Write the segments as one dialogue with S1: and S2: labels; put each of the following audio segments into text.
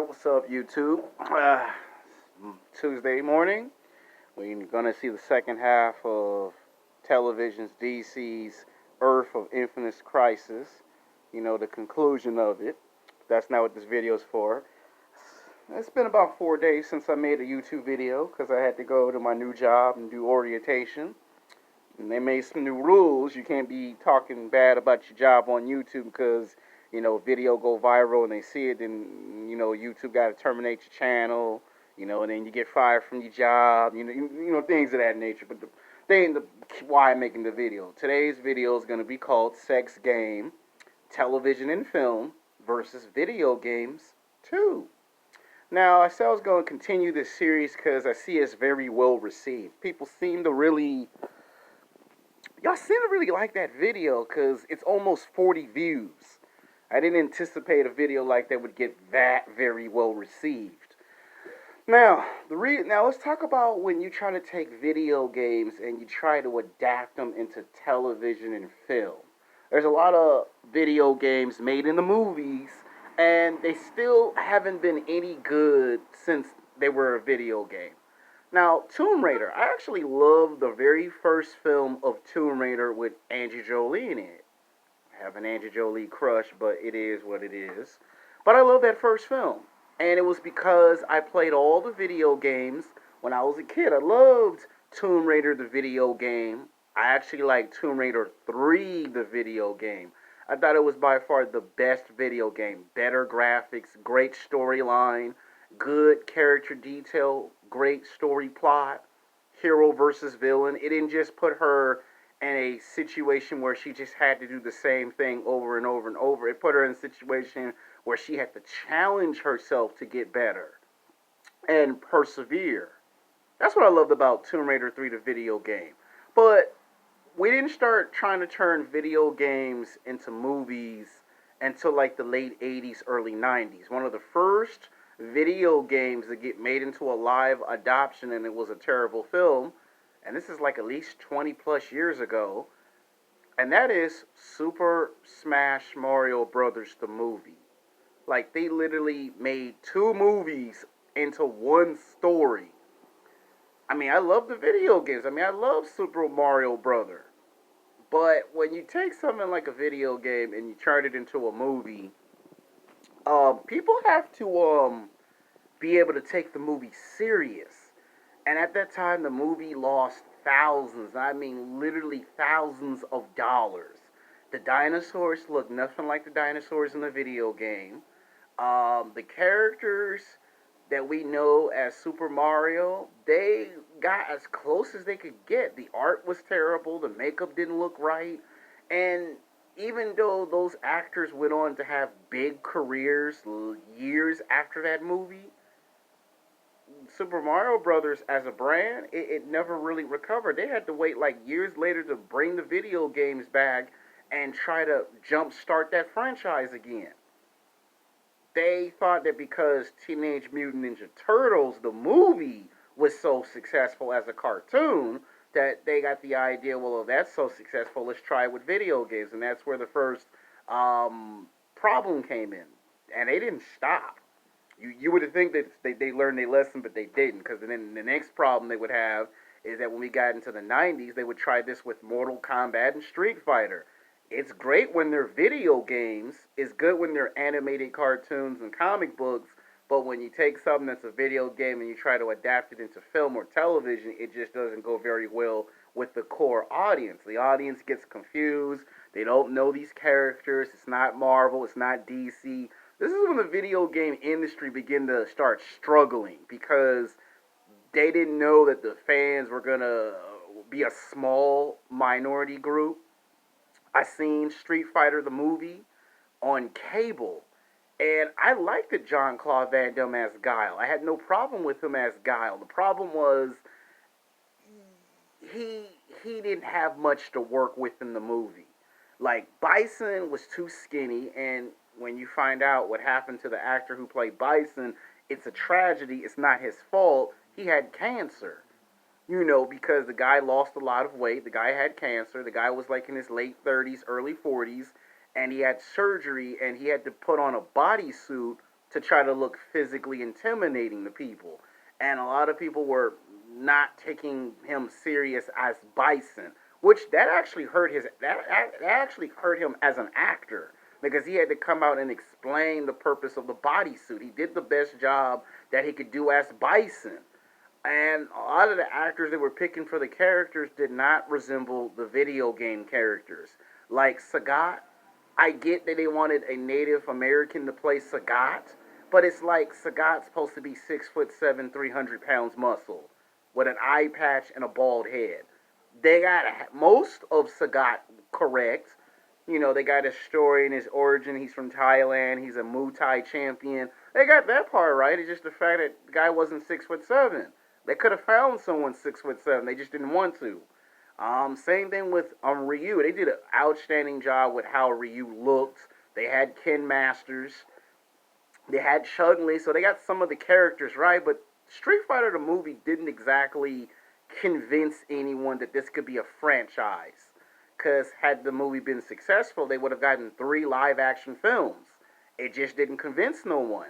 S1: What's up, YouTube? Tuesday morning, we're gonna see the second half of television's DC's Earth of Infinite Crisis. You know, the conclusion of it. That's not what this video is for. It's been about 4 days since I made a YouTube video because I had to go to my new job and do orientation. And they made some new rules. You can't be talking bad about your job on YouTube because video go viral and they see it, and YouTube got to terminate your channel, and then you get fired from your job, things of that nature. But the thing, why I'm making the video, today's video is going to be called Sex Game, Television and Film versus Video Games 2. Now, I said I was going to continue this series because I see it's very well received. Y'all seem to really like that video because it's almost 40 views. I didn't anticipate a video like that would get that very well received. Now, let's talk about when you try to take video games and you try to adapt them into television and film. There's a lot of video games made in the movies, and they still haven't been any good since they were a video game. Now, Tomb Raider, I actually love the very first film of Tomb Raider with Angelina Jolie in it. I have an Angelina Jolie crush, but it is what it is. But I love that first film. And it was because I played all the video games when I was a kid. I loved Tomb Raider, the video game. I actually liked Tomb Raider 3, the video game. I thought it was by far the best video game. Better graphics, great storyline, good character detail, great story plot, hero versus villain. It didn't just put her in a situation where she just had to do the same thing over and over and over. It put her in a situation where she had to challenge herself to get better and persevere. That's what I loved about Tomb Raider 3, the video game. But we didn't start trying to turn video games into movies until like the late 80s, early 90s. One of the first video games that get made into a live adoption, and it was a terrible film, and this is like at least 20 plus years ago, and that is Super Smash Mario Brothers, the movie. Like, they literally made two movies into one story. I mean, I love the video games. I mean, I love Super Mario Brother. But when you take something like a video game and you turn it into a movie, people have to be able to take the movie serious. And at that time, the movie lost thousands, I mean literally thousands of dollars. The dinosaurs look nothing like the dinosaurs in the video game. The characters that we know as Super Mario, they got as close as they could get. The art was terrible, the makeup didn't look right, and even though those actors went on to have big careers years after that movie, Super Mario Brothers as a brand, it never really recovered. They had to wait like years later to bring the video games back and try to jumpstart that franchise again. They thought that because Teenage Mutant Ninja Turtles, the movie, was so successful as a cartoon, that they got the idea, well, if that's so successful, let's try it with video games. And that's where the first problem came in. And they didn't stop. You would think that they learned their lesson, but they didn't. Because then the next problem they would have is that when we got into the 90s, they would try this with Mortal Kombat and Street Fighter. It's great when they're video games. It's good when they're animated cartoons and comic books. But when you take something that's a video game and you try to adapt it into film or television, it just doesn't go very well with the core audience. The audience gets confused. They don't know these characters. It's not Marvel. It's not DC. This is when the video game industry began to start struggling because they didn't know that the fans were going to be a small minority group. I seen Street Fighter the movie on cable, and I liked the Jean-Claude Van Damme as Guile. I had no problem with him as Guile. The problem was he didn't have much to work with in the movie. Like, Bison was too skinny, and when you find out what happened to the actor who played Bison, it's a tragedy. It's not his fault. He had cancer. Because the guy lost a lot of weight. The guy had cancer. The guy was like in his late 30s, early 40s, and he had surgery, and he had to put on a bodysuit to try to look physically intimidating to people. And a lot of people were not taking him serious as Bison, which that actually hurt that actually hurt him as an actor because he had to come out and explain the purpose of the bodysuit. He did the best job that he could do as Bison. And a lot of the actors that were picking for the characters did not resemble the video game characters. Like Sagat, I get that they wanted a Native American to play Sagat, but it's like Sagat's supposed to be 6'7", 300 pounds muscle with an eye patch and a bald head. They got most of Sagat correct. You know, they got his story and his origin. He's from Thailand. He's a Muay Thai champion. They got that part right. It's just the fact that the guy wasn't 6'7". They could have found someone 6'7". They just didn't want to. Same thing with Ryu. They did an outstanding job with how Ryu looked. They had Ken Masters. They had Chun Li. So they got some of the characters right. But Street Fighter the movie didn't exactly convince anyone that this could be a franchise. Because had the movie been successful, they would have gotten 3 live action films. It just didn't convince no one.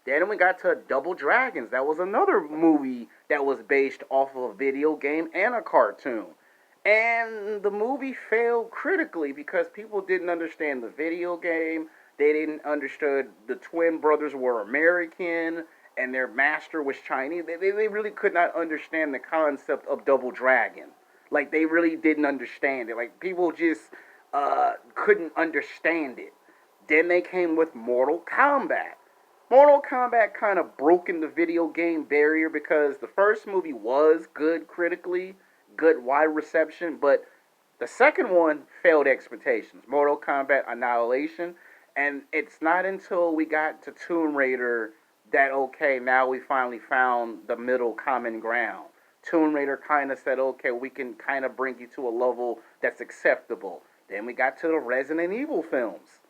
S1: Then we got to Double Dragons. That was another movie that was based off of a video game and a cartoon. And the movie failed critically because people didn't understand the video game. They didn't understand the twin brothers were American and their master was Chinese. They really could not understand the concept of Double Dragon. Like, they really didn't understand it. Like, people just couldn't understand it. Then they came with Mortal Kombat. Mortal Kombat kind of broken the video game barrier because the first movie was good critically, good wide reception, but the second one failed expectations. Mortal Kombat Annihilation, and it's not until we got to Tomb Raider that, okay, now we finally found the middle common ground. Tomb Raider kind of said, okay, we can kind of bring you to a level that's acceptable. Then we got to the Resident Evil films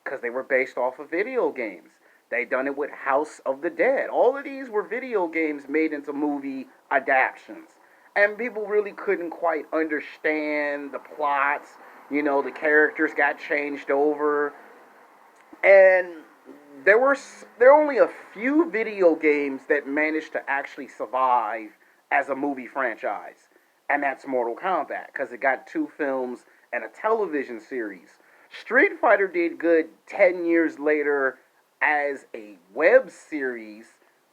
S1: because they were based off of video games. They done it with House of the Dead. All of these were video games made into movie adaptations. And people really couldn't quite understand the plots. You know, the characters got changed over. And there were only a few video games that managed to actually survive as a movie franchise. And that's Mortal Kombat, because it got 2 films and a television series. Street Fighter did good 10 years later as a web series,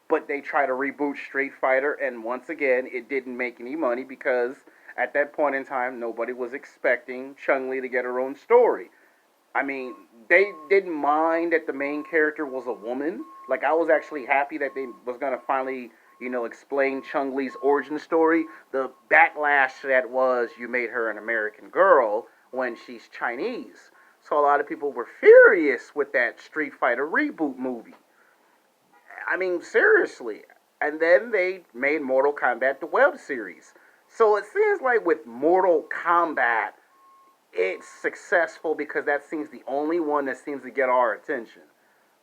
S1: but they tried to reboot Street Fighter, and once again, it didn't make any money because at that point in time, nobody was expecting Chun-Li to get her own story. I mean, they didn't mind that the main character was a woman. Like, I was actually happy that they was going to finally, you know, explain Chun-Li's origin story. The backlash to that was you made her an American girl when she's Chinese. So a lot of people were furious with that Street Fighter reboot movie. I mean, seriously. And then they made Mortal Kombat the web series. So it seems like with Mortal Kombat, it's successful because that seems the only one that seems to get our attention.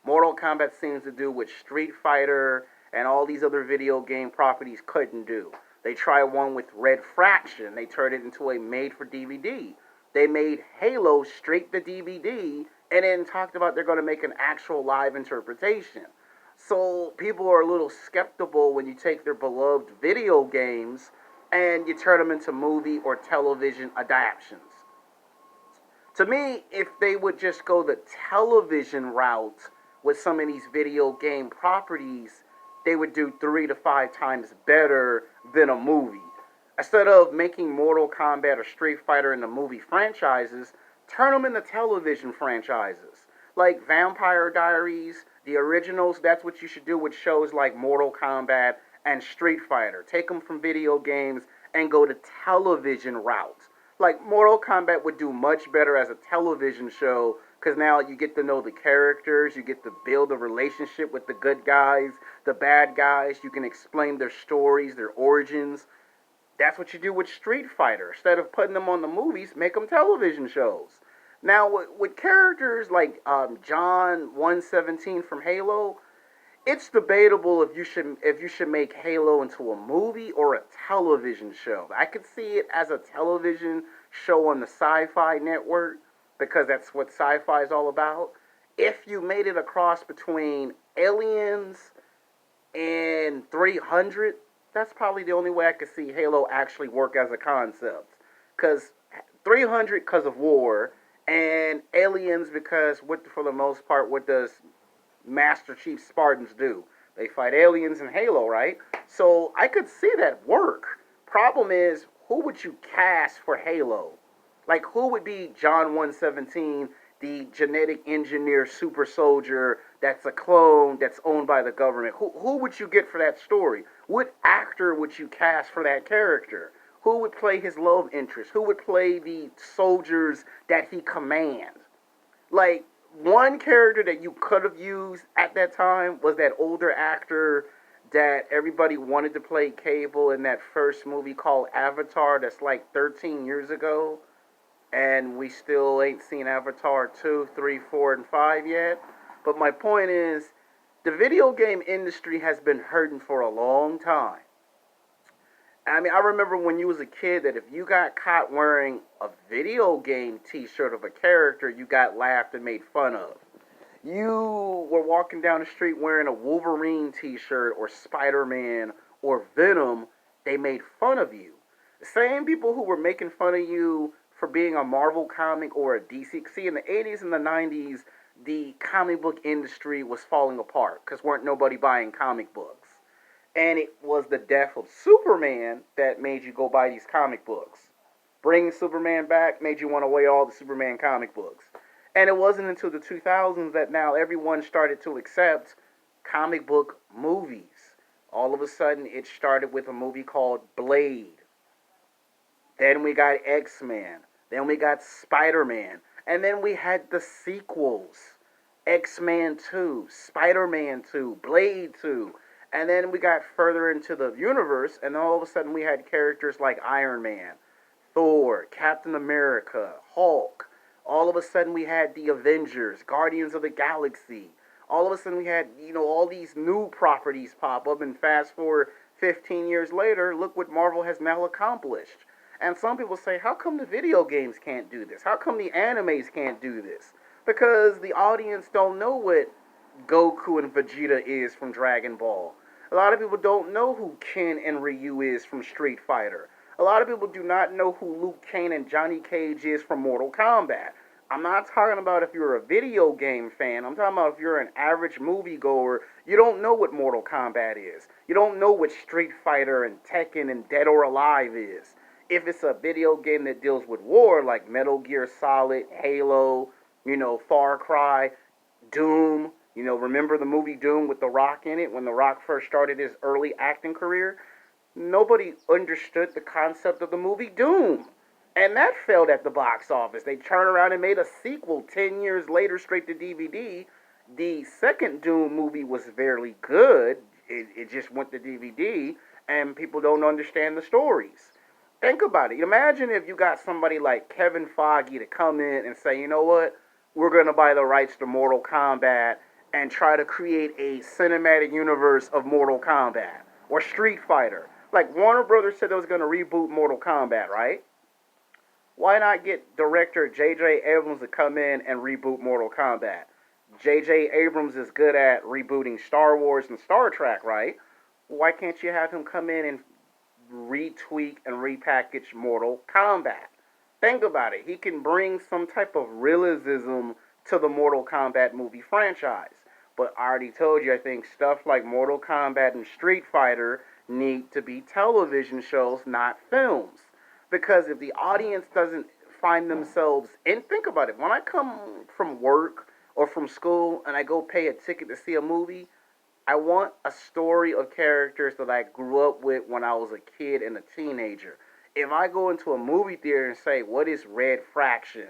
S1: Mortal Kombat seems to do what Street Fighter and all these other video game properties couldn't do. They tried one with Red Faction. They turned it into a made-for-DVD. They made Halo straight to DVD and then talked about they're going to make an actual live interpretation. So people are a little skeptical when you take their beloved video games and you turn them into movie or television adaptations. To me, if they would just go the television route with some of these video game properties, they would do 3 to 5 times better than a movie. Instead of making Mortal Kombat or Street Fighter into movie franchises, turn them into television franchises. Like Vampire Diaries, the originals, that's what you should do with shows like Mortal Kombat and Street Fighter. Take them from video games and go to television route. Like Mortal Kombat would do much better as a television show because now you get to know the characters, you get to build a relationship with the good guys, the bad guys, you can explain their stories, their origins. That's what you do with Street Fighter. Instead of putting them on the movies, make them television shows. Now, with characters like John 117 from Halo, it's debatable if you should make Halo into a movie or a television show. I could see it as a television show on the Sci-Fi Network because that's what sci-fi is all about. If you made it a cross between Aliens and 300, that's probably the only way I could see Halo actually work as a concept. Because 300 because of war, and Aliens because, for the most part, what does Master Chief Spartans do? They fight aliens in Halo, right? So I could see that work. Problem is, who would you cast for Halo? Like, who would be John 117, the genetic engineer super soldier that's a clone that's owned by the government? Who would you get for that story? What actor would you cast for that character? Who would play his love interest? Who would play the soldiers that he commands? Like, one character that you could have used at that time was that older actor that everybody wanted to play Cable in that first movie called Avatar that's like 13 years ago, and we still ain't seen Avatar 2, 3, 4, and 5 yet. But my point is, the video game industry has been hurting for a long time. I mean, I remember when you was a kid that if you got caught wearing a video game t-shirt of a character, you got laughed and made fun of. You were walking down the street wearing a Wolverine t-shirt or Spider-Man or Venom, they made fun of you. The same people who were making fun of you for being a Marvel comic or a DC. See, in the 80s and the 90s, the comic book industry was falling apart because weren't nobody buying comic books. And it was the death of Superman that made you go buy these comic books. Bringing Superman back made you want to weigh all the Superman comic books. And it wasn't until the 2000s that now everyone started to accept comic book movies. All of a sudden, it started with a movie called Blade. Then we got X-Men. Then we got Spider-Man. And then we had the sequels. X-Men 2, Spider-Man 2, Blade 2. And then we got further into the universe, and all of a sudden we had characters like Iron Man, Thor, Captain America, Hulk. All of a sudden we had the Avengers, Guardians of the Galaxy. All of a sudden we had, all these new properties pop up, and fast forward 15 years later, look what Marvel has now accomplished. And some people say, how come the video games can't do this? How come the animes can't do this? Because the audience don't know what Goku and Vegeta is from Dragon Ball. A lot of people don't know who Ken and Ryu is from Street Fighter. A lot of people do not know who Luke Kane and Johnny Cage is from Mortal Kombat. I'm not talking about if you're a video game fan. I'm talking about if you're an average moviegoer, you don't know what Mortal Kombat is. You don't know what Street Fighter and Tekken and Dead or Alive is. If it's a video game that deals with war, like Metal Gear Solid, Halo, Far Cry, Doom, remember the movie Doom with The Rock in it when The Rock first started his early acting career? Nobody understood the concept of the movie Doom. And that failed at the box office. They turned around and made a sequel 10 years later straight to DVD. The second Doom movie was very good. It just went to DVD, and people don't understand the stories. Think about it. Imagine if you got somebody like Kevin Feige to come in and say, you know what? We're going to buy the rights to Mortal Kombat and try to create a cinematic universe of Mortal Kombat or Street Fighter. Like Warner Brothers said they was going to reboot Mortal Kombat, right? Why not get director J.J. Abrams to come in and reboot Mortal Kombat? J.J. Abrams is good at rebooting Star Wars and Star Trek, right? Why can't you have him come in and retweak and repackage Mortal Kombat? Think about it. He can bring some type of realism to the Mortal Kombat movie franchise. But I already told you, I think stuff like Mortal Kombat and Street Fighter need to be television shows, not films. Because if the audience doesn't find themselves in, think about it. When I come from work or from school and I go pay a ticket to see a movie, I want a story of characters that I grew up with when I was a kid and a teenager. If I go into a movie theater and say, what is Red Fraction?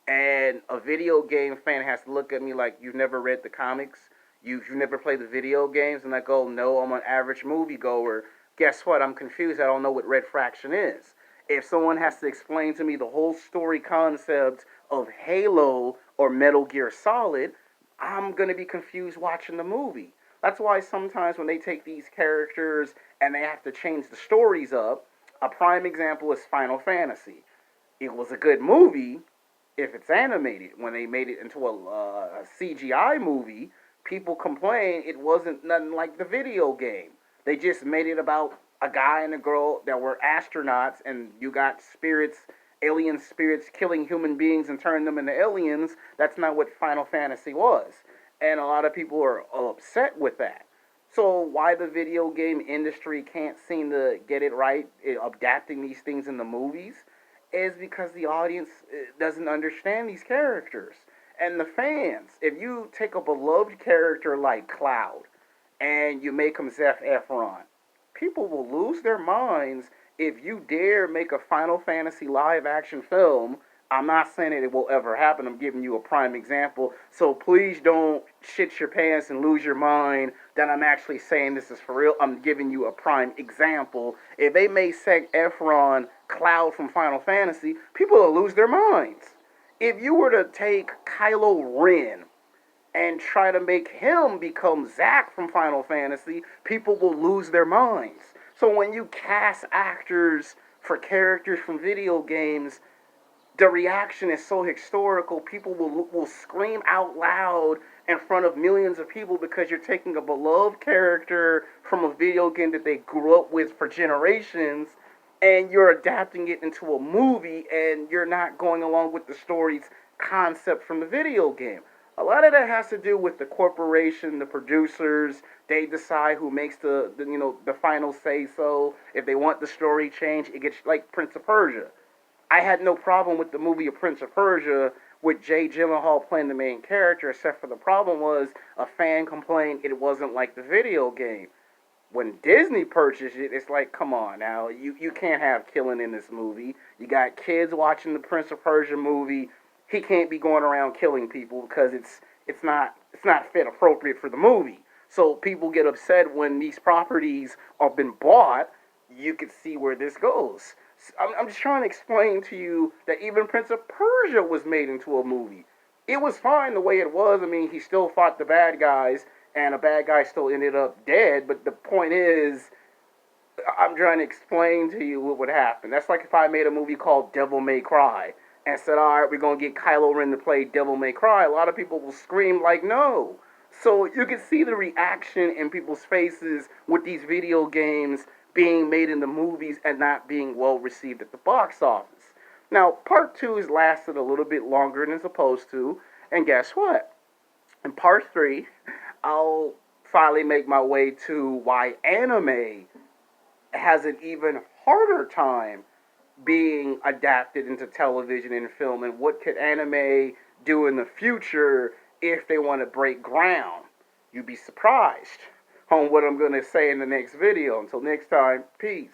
S1: And a video game fan has to look at me like, you've never read the comics? You've never played the video games? And I go, no, I'm an average moviegoer. Guess what? I'm confused. I don't know what Red Fraction is. If someone has to explain to me the whole story concept of Halo or Metal Gear Solid, I'm going to be confused watching the movie. That's why sometimes when they take these characters and they have to change the stories up, a prime example is Final Fantasy. It was a good movie if it's animated. When they made it into a CGI movie, people complain it wasn't nothing like the video game. They just made it about a guy and a girl that were astronauts, and you got spirits, alien spirits, killing human beings and turning them into aliens. That's not what Final Fantasy was. And a lot of people are upset with that. So why the video game industry can't seem to get it right adapting these things in the movies is because the audience doesn't understand these characters. And the fans, if you take a beloved character like Cloud and you make him Zac Efron, people will lose their minds if you dare make a Final Fantasy live action film. I'm not saying that it will ever happen. I'm giving you a prime example. So please don't shit your pants and lose your mind that I'm actually saying this is for real. I'm giving you a prime example. If they made Zac Efron Cloud from Final Fantasy, people will lose their minds. If you were to take Kylo Ren and try to make him become Zack from Final Fantasy, people will lose their minds. So when you cast actors for characters from video games, the reaction is so historical. People will scream out loud in front of millions of people because you're taking a beloved character from a video game that they grew up with for generations and you're adapting it into a movie and you're not going along with the story's concept from the video game. A lot of that has to do with the corporation, the producers. They decide who makes the final say so. If they want the story changed, it gets like Prince of Persia. I had no problem with the movie of Prince of Persia with Jay Gyllenhaal playing the main character, except for the problem was a fan complained it wasn't like the video game. When Disney purchased it, it's like, come on now, you can't have killing in this movie. You got kids watching the Prince of Persia movie. He can't be going around killing people because it's not fit appropriate for the movie. So people get upset when these properties are been bought. You can see where this goes. I'm just trying to explain to you that even Prince of Persia was made into a movie. It was fine the way it was. I mean, he still fought the bad guys, and a bad guy still ended up dead. But the point is, I'm trying to explain to you what would happen. That's like if I made a movie called Devil May Cry and said, all right, we're going to get Kylo Ren to play Devil May Cry. A lot of people will scream like, no. So you can see the reaction in people's faces with these video games being made in the movies and not being well received at the box office. Now, part 2 has lasted a little bit longer than it's supposed to, and guess what? In part 3, I'll finally make my way to why anime has an even harder time being adapted into television and film, and what could anime do in the future if they want to break ground. You'd be surprised on what I'm going to say in the next video. Until next time, peace.